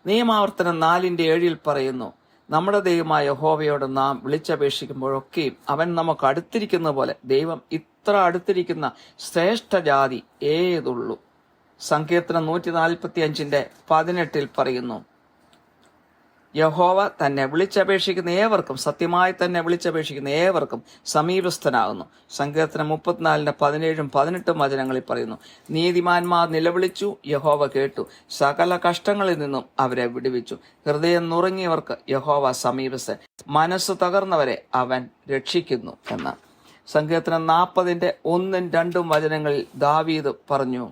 നിയമാവർത്തനം 4:7 പറയുന്നു, നമ്മുടെ ദൈവമായ യഹോവയോട് നാം വിളിച്ചപേക്ഷിക്കുമ്പോഴൊക്കെയും അവൻ നമുക്ക് അടുത്തിരിക്കുന്ന പോലെ ദൈവം ഇത്ര അടുത്തിരിക്കുന്ന ശ്രേഷ്ഠ ജാതി ഏതുള്ളൂ. സങ്കീർത്തനം 145:18 പറയുന്നു, യഹോവ തന്നെ വിളിച്ചപേക്ഷിക്കുന്ന ഏവർക്കും, സത്യമായി തന്നെ വിളിച്ചപേക്ഷിക്കുന്ന ഏവർക്കും സമീപസ്ഥനാകുന്നു. സങ്കീർത്തനം 34:17-18 വചനങ്ങളിൽ പറയുന്നു, നീതിമാന്മാർ നിലവിളിച്ചു, യഹോവ കേട്ടു, സകല കഷ്ടങ്ങളിൽ നിന്നും അവരെ വിടുവിച്ചു. ഹൃദയം നുറുങ്ങിയവർക്ക് യഹോവ സമീപസ്ഥൻ, മനസ്സ് തകർന്നവരെ അവൻ രക്ഷിക്കുന്നു എന്ന്. സങ്കീർത്തനം 40:1-2 വചനങ്ങളിൽ ദാവീദ് പറഞ്ഞു,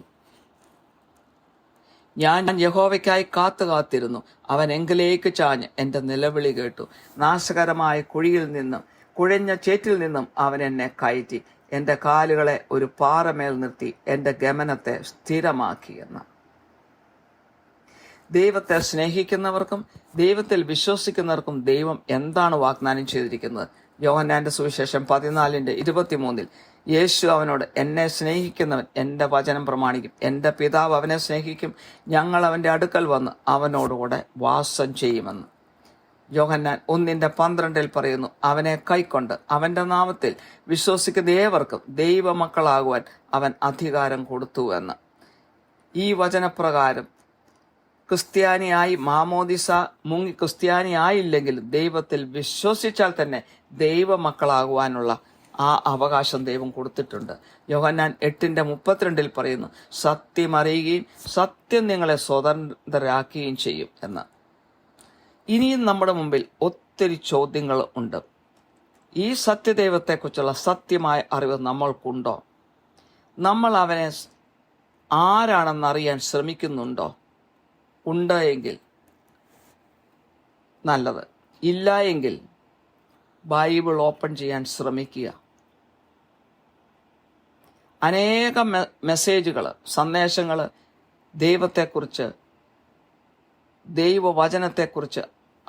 ഞാൻ യഹോവയ്ക്കായി കാത്തിരുന്നു, അവൻ എങ്കിലേക്ക് ചാഞ്ഞ് എൻ്റെ നിലവിളി കേട്ടു. നാശകരമായ കുഴിയിൽ നിന്നും കുഴഞ്ഞ ചേറ്റിൽ നിന്നും അവൻ എന്നെ കയറ്റി, എൻ്റെ കാലുകളെ ഒരു പാറമേൽ നിർത്തി എൻ്റെ ഗമനത്തെ സ്ഥിരമാക്കി എന്ന്. ദൈവത്തെ സ്നേഹിക്കുന്നവർക്കും ദൈവത്തിൽ വിശ്വസിക്കുന്നവർക്കും ദൈവം എന്താണ് വാഗ്ദാനം ചെയ്തിരിക്കുന്നത്? യോഹന്നാന്റെ സുവിശേഷം 14:23 യേശു അവനോട്, എന്നെ സ്നേഹിക്കുന്നവൻ എൻ്റെ വചനം പ്രമാണിക്കും, എൻ്റെ പിതാവ് അവനെ സ്നേഹിക്കും, ഞങ്ങൾ അവൻ്റെ അടുക്കൽ വന്ന് അവനോടുകൂടെ വാസം ചെയ്യുമെന്ന്. യോഹന്നാൻ 1:12 പറയുന്നു, അവനെ കൈക്കൊണ്ട് അവൻ്റെ നാമത്തിൽ വിശ്വസിക്കുന്ന ഏവർക്കും ദൈവമക്കളാകുവാൻ അവൻ അധികാരം കൊടുത്തു എന്ന്. ഈ വചനപ്രകാരം ക്രിസ്ത്യാനിയായി മാമോദിസ മുങ്ങി ക്രിസ്ത്യാനിയായില്ലെങ്കിലും ദൈവത്തിൽ വിശ്വസിച്ചാൽ തന്നെ ദൈവമക്കളാകുവാനുള്ള ആ അവകാശം ദൈവം കൊടുത്തിട്ടുണ്ട്. യോഹന്നാൻ 8:32 പറയുന്നു, സത്യം അറിയുകയും സത്യം നിങ്ങളെ സ്വതന്ത്രരാക്കുകയും ചെയ്യും എന്ന്. ഇനിയും നമ്മുടെ മുമ്പിൽ ഒത്തിരി ചോദ്യങ്ങൾ ഉണ്ട്. ഈ സത്യദൈവത്തെക്കുറിച്ചുള്ള സത്യമായ അറിവ് നമ്മൾക്കുണ്ടോ? നമ്മൾ അവനെ ആരാണെന്നറിയാൻ ശ്രമിക്കുന്നുണ്ടോ? ഉണ്ട് എങ്കിൽ നല്ലത്. ഇല്ല എങ്കിൽ ബൈബിൾ ഓപ്പൺ ചെയ്യാൻ ശ്രമിക്കുക. അനേകം മെസ്സേജുകൾ, സന്ദേശങ്ങൾ ദൈവത്തെക്കുറിച്ച്, ദൈവവചനത്തെക്കുറിച്ച്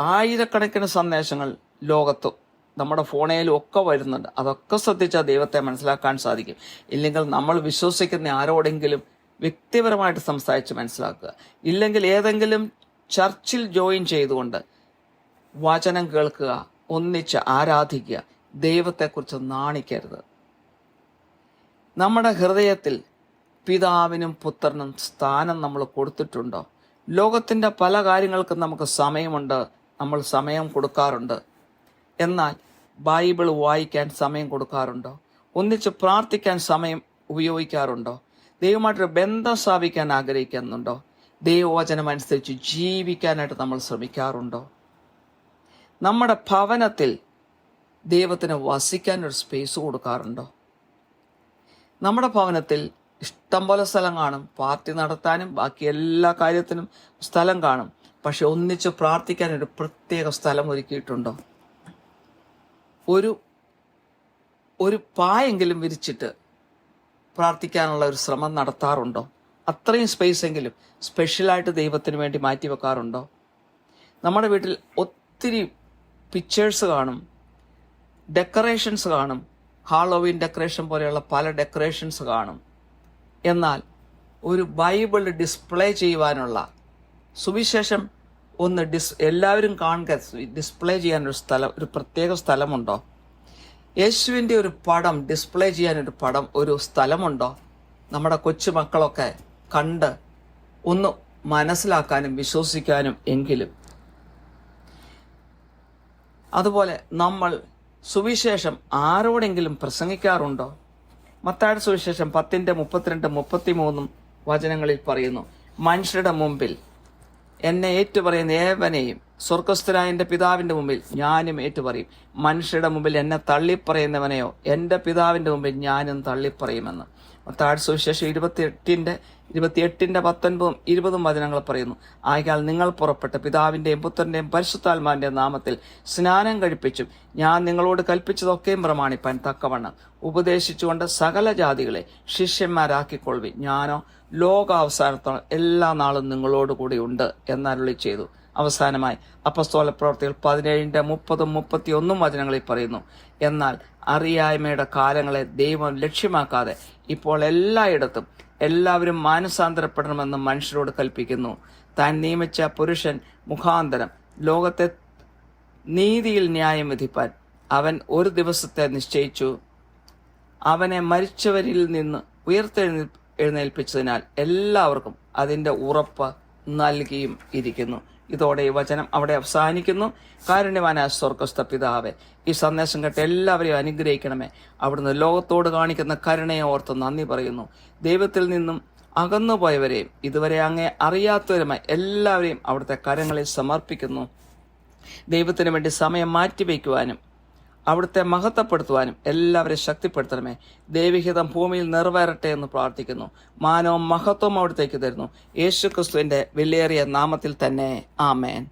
ആയിരക്കണക്കിന് സന്ദേശങ്ങൾ ലോകത്ത് നമ്മുടെ ഫോണിലും ഒക്കെ വരുന്നുണ്ട്. അതൊക്കെ ശ്രദ്ധിച്ചാൽ ദൈവത്തെ മനസ്സിലാക്കാൻ സാധിക്കും. ഇല്ലെങ്കിൽ നമ്മൾ വിശ്വസിക്കുന്ന ആരോടെങ്കിലും വ്യക്തിപരമായിട്ട് സംസാരിച്ച് മനസ്സിലാക്കുക. ഇല്ലെങ്കിൽ ഏതെങ്കിലും ചർച്ചിൽ ജോയിൻ ചെയ്തുകൊണ്ട് വചനം കേൾക്കുക, ഒന്നിച്ച് ആരാധിക്കുക. ദൈവത്തെക്കുറിച്ച് നാണിക്കരുത്. നമ്മുടെ ഹൃദയത്തിൽ പിതാവിനും പുത്രനും സ്ഥാനം നമ്മൾ കൊടുത്തിട്ടുണ്ടോ? ലോകത്തിൻ്റെ പല കാര്യങ്ങൾക്കും നമുക്ക് സമയമുണ്ട്, നമ്മൾ സമയം കൊടുക്കാറുണ്ട്. എന്നാൽ ബൈബിൾ വായിക്കാൻ സമയം കൊടുക്കാറുണ്ടോ? ഒന്നിച്ച് പ്രാർത്ഥിക്കാൻ സമയം ഉപയോഗിക്കാറുണ്ടോ? ദൈവമായിട്ടൊരു ബന്ധം സ്ഥാപിക്കാൻ ആഗ്രഹിക്കുന്നുണ്ടോ? ദൈവവചനം അനുസരിച്ച് ജീവിക്കാനായിട്ട് നമ്മൾ ശ്രമിക്കാറുണ്ടോ? നമ്മുടെ ഭവനത്തിൽ ദൈവത്തിന് വസിക്കാനൊരു സ്പേസ് കൊടുക്കാറുണ്ടോ? നമ്മുടെ ഭവനത്തിൽ ഇഷ്ടം പോലെ സ്ഥലം കാണും, പാർട്ടി നടത്താനും ബാക്കി എല്ലാ കാര്യത്തിനും സ്ഥലം കാണും. പക്ഷെ ഒന്നിച്ച് പ്രാർത്ഥിക്കാൻ ഒരു പ്രത്യേക സ്ഥലം ഒരുക്കിയിട്ടുണ്ടോ? ഒരു പായെങ്കിലും വിരിച്ചിട്ട് പ്രാർത്ഥിക്കാനുള്ള ഒരു ശ്രമം നടത്താറുണ്ടോ? അത്രയും സ്പേസ് എങ്കിലും സ്പെഷ്യലായിട്ട് ദൈവത്തിന് വേണ്ടി മാറ്റി വെക്കാറുണ്ടോ? നമ്മുടെ വീട്ടിൽ ഒത്തിരി പിക്ചേഴ്സ് കാണും, ഡെക്കറേഷൻസ് കാണും, ഹാളോവീൻ ഡെക്കറേഷൻ പോലെയുള്ള പല ഡെക്കറേഷൻസ് കാണും. എന്നാൽ ഒരു ബൈബിൾ ഡിസ്പ്ലേ ചെയ്യുവാനുള്ള, സുവിശേഷം ഒന്ന് എല്ലാവരും കാണുക, ഡിസ്പ്ലേ ചെയ്യാനൊരു സ്ഥലം, ഒരു പ്രത്യേക സ്ഥലമുണ്ടോ? യേശുവിൻ്റെ ഒരു പടം ഡിസ്പ്ലേ ചെയ്യാനൊരു ഒരു സ്ഥലമുണ്ടോ? നമ്മുടെ കൊച്ചുമക്കളൊക്കെ കണ്ട് ഒന്ന് മനസ്സിലാക്കാനും വിശ്വസിക്കാനും എങ്കിലും. അതുപോലെ നമ്മൾ സുവിശേഷം ആരോടെങ്കിലും പ്രസംഗിക്കാറുണ്ടോ? മത്തായിയുടെ സുവിശേഷം 10:32-33 വചനങ്ങളിൽ പറയുന്നു, മനുഷ്യരുടെ മുമ്പിൽ എന്നെ ഏറ്റുപറയുന്ന ഏവനെയും സ്വർഗസ്ഥനായ എൻ്റെ പിതാവിൻ്റെ മുമ്പിൽ ഞാനും ഏറ്റുപറയും. മനുഷ്യരുടെ മുമ്പിൽ എന്നെ തള്ളിപ്പറയുന്നവനെയോ എൻ്റെ പിതാവിൻ്റെ മുമ്പിൽ ഞാനും തള്ളിപ്പറയുമെന്ന്. മത്തായിയുടെ സുവിശേഷം 28:19-20 വചനങ്ങൾ പറയുന്നു, ആകയാൽ നിങ്ങൾ പുറപ്പെട്ട് പിതാവിൻ്റെയും പുത്രൻ്റെയും പരിശുദ്ധാത്മാവിൻ്റെയും നാമത്തിൽ സ്നാനം കഴിപ്പിച്ചും ഞാൻ നിങ്ങളോട് കൽപ്പിച്ചതൊക്കെയും പ്രമാണിപ്പാൻ തക്കവണ്ണം ഉപദേശിച്ചുകൊണ്ട് സകല ജാതികളെ ശിഷ്യന്മാരാക്കിക്കൊള്ളുവിൻ. ഞാനോ ലോകാവസാനത്തോളം എല്ലാ നാളും നിങ്ങളോട് കൂടി ഉണ്ട് എന്നരുളി ചെയ്തു. അവസാനമായി അപ്പസ്തോല പ്രവർത്തികൾ 17:30-31 വചനങ്ങളിൽ പറയുന്നു, എന്നാൽ അറിയായ്മയുടെ കാലങ്ങളെ ദൈവം ലക്ഷ്യമാക്കാതെ ഇപ്പോൾ എല്ലായിടത്തും എല്ലാവരും മാനസാന്തരപ്പെടണമെന്ന് മനുഷ്യരോട് കൽപ്പിക്കുന്നു. താൻ നിയമിച്ച പുരുഷൻ മുഖാന്തരം ലോകത്തെ നീതിയിൽ ന്യായം വിധിപ്പാൻ അവൻ ഒരു ദിവസത്തെ നിശ്ചയിച്ചു. അവനെ മരിച്ചവരിൽ നിന്ന് ഉയർത്തെഴുന്നേൽപ്പിച്ചതിനാൽ എല്ലാവർക്കും അതിൻ്റെ ഉറപ്പ് നൽകിയും ഇരിക്കുന്നു. ഇതോടെ ഈ വചനം അവിടെ അവസാനിക്കുന്നു. കാരുണ്യവാനായ സ്വർഗ്ഗസ്ഥ പിതാവേ, ഈ സന്ദേശം കേട്ട് എല്ലാവരെയും അനുഗ്രഹിക്കണമേ. അവിടുന്ന് ലോകത്തോട് കാണിക്കുന്ന കരുണയെ ഓർത്ത് നന്ദി പറയുന്നു. ദൈവത്തിൽ നിന്നും അകന്നുപോയവരെയും ഇതുവരെ അങ്ങേ അറിയാത്തവരുമായി എല്ലാവരെയും അവിടുത്തെ കരങ്ങളിൽ സമർപ്പിക്കുന്നു. ദൈവത്തിന് വേണ്ടി സമയം മാറ്റിവെക്കുവാനും അവിടുത്തെ മഹത്വപ്പെടുത്തുവാനും എല്ലാവരെയും ശക്തിപ്പെടുത്തണമേ. ദൈവഹിതം ഭൂമിയിൽ നിറവേറട്ടെ എന്ന് പ്രാർത്ഥിക്കുന്നു. മാനവും മഹത്വവും അവിടുത്തേക്ക് തരുന്നു. യേശുക്രിസ്തുവിന്റെ വിലയേറിയ നാമത്തിൽ തന്നെ. ആമേൻ.